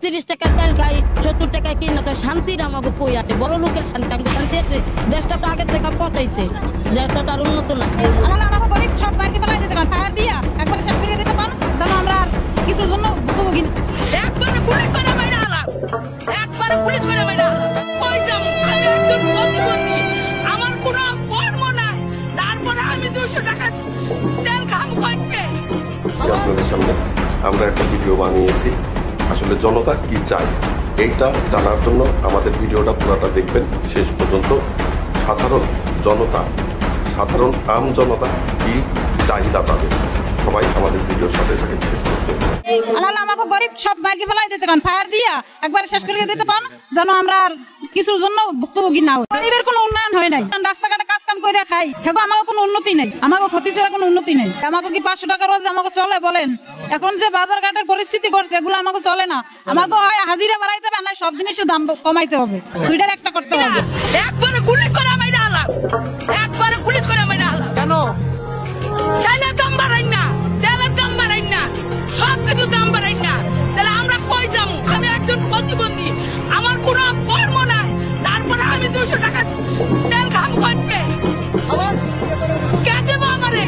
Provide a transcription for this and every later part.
ত্রিশ টাকার তেল খাই 70 টাকায় কিনা তো শান্তির আমাকে কই আছে বড় লোকের শান্তি আমাকে শান্তি আছে দেশটা তো আগের থেকে পচাইছে দেশটা তো আর উন্নত না আমাকে গরিব সব বাড়িতে পালাই দিতে কারণ ফায়ার দিয়া একবারে শেষ করে দিতে কারণ যেন আমরা কিছুর জন্য ভুক্তভোগী না একবারে গুলি করে মেরে আলাম একবারে গুলি করে মেরে ওই যাবো আমি একজন প্রতিবন্ধী আমার কোনো কর্ম নাই তারপরে আমি 200 টাকা তেল খাম কইতে আপনাদের সামনে আমরা একটা ভিডিও বানিয়েছি আসলে জনতা কি চায় এইটা জানার জন্য আমাদের ভিডিওটা পুরোটা দেখবেন শেষ পর্যন্ত। সাধারণ জনতা সাধারণ আম জনতা কি চাহিদা তাদের সবাই আমাদের ভিডিওর সাথে থাকেন শেষ পর্যন্ত। আমাকে গরিব সব বাড়িতে পালাই দিতে কারণ ফায়ার দিয়া একবারে শেষ করে দিতে কারণ যেন আমরা কিছুর জন্য ভুক্তভোগী না হই গরিবের কোনো উন্নয়ন হয় নাই রাস্তাঘাটে কাজ কাম করে খাই সেগো আমাকে কোনো উন্নতি নেই আমাকে ক্ষতি ছাড়া কোনো উন্নতি নেই আমাকে কি 500 টাকা রোজ আমাকে চলে বলেন এখন যে বাজার ঘাটের পরিস্থিতি করছে এগুলো আমাকে চলে না আমাকে হয় হাজিরা বাড়াইতে হবে না সব জিনিসের দাম কমাইতে হবে দুইটার একটা করতে হবে একবারে গুলি করে মাইরা আলাম একবারে গুলি করে মাইরা আলাম কেন চাইলে দাম বাড়াই না তেলের দাম বাড়াই না সব কিছু দাম বাড়াই না তাহলে আমরা কই যাবো আমি একজন প্রতিবন্ধী আমার কোনো কর্ম নাই তারপরে আমি 200 টাকা তেল খাম করতে কে দেবো আমারে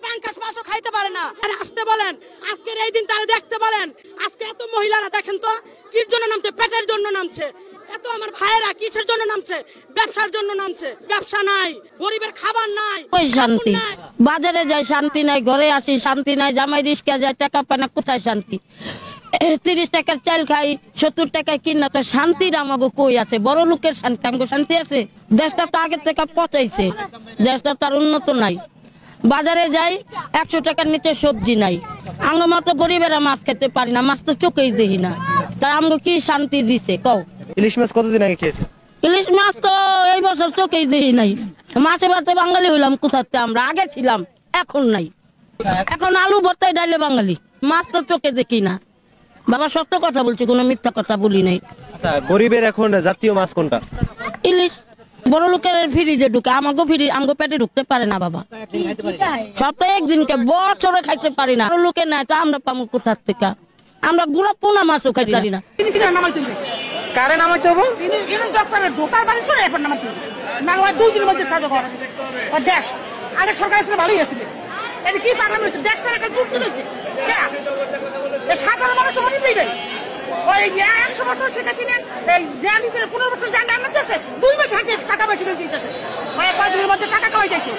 পাঙ্কাশ মাছও খাইতে পারে না আরে আসতে বলেন আজকের এই দিন তারা দেখতে বলেন আজকে এত মহিলারা দেখেন তো কির জন্য নামছে পেটের জন্য নামছে এত আমার ভাইয়েরা কিসের জন্য নামছে ব্যবসার জন্য নামছে ব্যবসা নাই গরিবের খাবার নাই ওই শান্তি বাজারে যাই শান্তি নাই ঘরে আসি শান্তি নাই জামাই রিস্কা যায় টাকা পায় না কোথায় শান্তি 30 টাকার চাল খাই 70 টাকায় কিনা তো শান্তির আমাকে কই আছে বড় লোকের শান্তি আমাকে শান্তি আছে দেশটা তো আগের থেকে পচাইছে দেশটা তার উন্নত নাই বাজারে যাই 100 টাকার নিচে সবজি নাই আমার মতো গরিবেরা মাছ খেতে পারি না মাছ তো চোখেই দেখি না তা আমাকে কি শান্তি দিছে কও ইলিশ মাছ কতদিন আগে খেয়েছে ইলিশ মাছ তো এই বছর চোখেই দেখি নাই মাছে ভাতে বাঙালি হইলাম কোথাতে আমরা আগে ছিলাম এখন নাই এখন আলু ভর্তায় ডাইলে বাঙালি মাছ তো চোখে দেখি না বাবা সত্য কথা বলছি কোনো মিথ্যা কথা বলি নাই আচ্ছা গরিবের এখন জাতীয় মাছ কোনটা ইলিশ বড় লোকের ফ্রিজে ঢুকে আমাকে ফ্রি আমাকে পেটে ঢুকতে পারে না বাবা সপ্তাহে একদিনকে বছরে খাইতে পারি না লোকে নাই তো আমরা পাবো কোথার থেকে আমরা গুড়া পোনা মাছও খাইতে পারি না কারে নামাইতে হবো ডক্টরের ঢোকার বাড়ি চলে এখন নামাইতে হবে না হয় 2 দিনের মধ্যে কাজ করে দেশ আগে সরকার ছিল ভালোই আছিল এটা কি পাগলাম হয়েছে ডাক্তার একটা জুট তুলেছে সাধারণ মানুষ মনে নেই ওই 100 বছর শেখাচ্ছি না এই 15 বছর জান রান্না দিয়েছে 2 মাস হাতে টাকা বেশি দিতেছে 5 দিনের মধ্যে টাকা কামাই যাইছে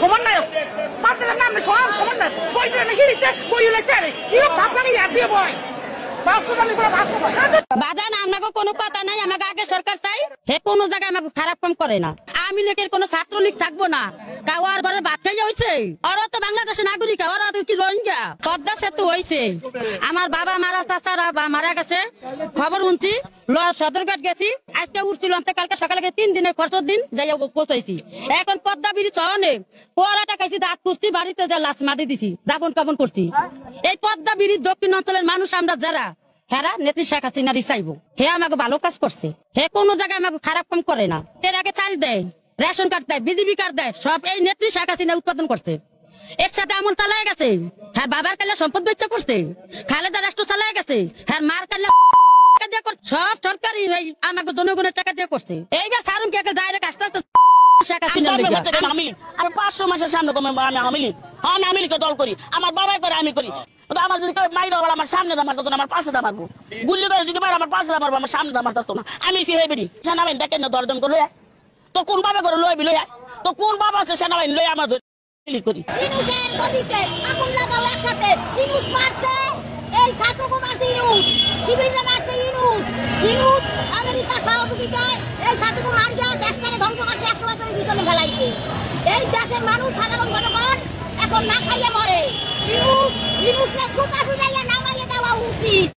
সমান নায়ক পাঁচটার নাম সব সমান নায়ক বই দিয়ে গিরিতে বই লেখতে কি ভাব লাগে ইয়ার দিয়ে বই বাজান আপনাকে কোনো কথা নাই আমাকে আগে সরকার চাই হে কোনো জায়গায় আমাকে খারাপ কাম করে না আমি লেখের কোনো ছাত্রলীগ থাকবো না কাওয়ার ঘরের ভাত খাই হয়েছে ওরা তো বাংলাদেশের নাগরিক ওরা তো কি রোহিঙ্গা পদ্মা সেতু হয়েছে আমার বাবা মারা চাচারা মারা গেছে খবর শুনছি সদরঘাট গেছি আজকে উঠছিল কালকে সকালে 3 দিনের খরচর দিন যাই পৌঁছাইছি এখন পদ্মা ব্রিজ চরণে পোয়ারাটা খাইছি দাঁত করছি বাড়িতে যা লাশ মাটি দিছি দাপন কাপন করছি এই পদ্মা ব্রিজ দক্ষিণ অঞ্চলের মানুষ আমরা যারা হেরা নেত্রী শেখ হাসিনারই চাইবো হে আমাকে ভালো কাজ করছে হে কোনো জায়গায় আমাকে খারাপ কাম করে না এর আগে চাল দেয় রেশন কার্ড দেয় বিজেপি কার্ড দেয় সব এই নেত্রী শেখ হাসিনা উৎপাদন করছে এর সাথে আমল চালায় গেছে হ্যাঁ বাবার কালে সম্পদ বেচা করছে খালেদা রাষ্ট্র চালায় গেছে হ্যাঁ মার কালে সব সরকারি আমাকে জনগণের টাকা দিয়ে করছে এইবার সারুন কে ডাইরেক্ট আস্তে আস্তে শেখ হাসিনা আমি 500 মাসের সামনে আমি আমেরিকা দল করি আমার বাবাই করে আমি করি আমার যদি মাইরা আমার সামনে দামার তো আমার পাশে দামারবো গুলি করে যদি আমার পাশে দামারবো আমার সামনে দামার তো না আমি সে হেবেনি সেনাবাহিনী দেখেন না দরদম করে তো কোন বাবা করে লইবি লইয়া তো কোন বাবা আছে সেনাবাহিনী লইয়া আমার করি ইনুসের গদিতে আগুন লাগাও একসাথে ইনুস মারছে এই ছাত্রকে মারছে ইনুস শিবিরে মারছে ইনুস আমেরিকা সহযোগিতায় এই ছাত্রকে মারিয়া দেশটাকে ধ্বংস করছে 100 বছরের ভিতরে ফেলাইছে এই দেশের মানুষ সাধারণ জনগণ এখন না খাইয়ে মরে ইনুস নে কুতা ফুটাইয়া নামাইয়া দেওয়া উচিত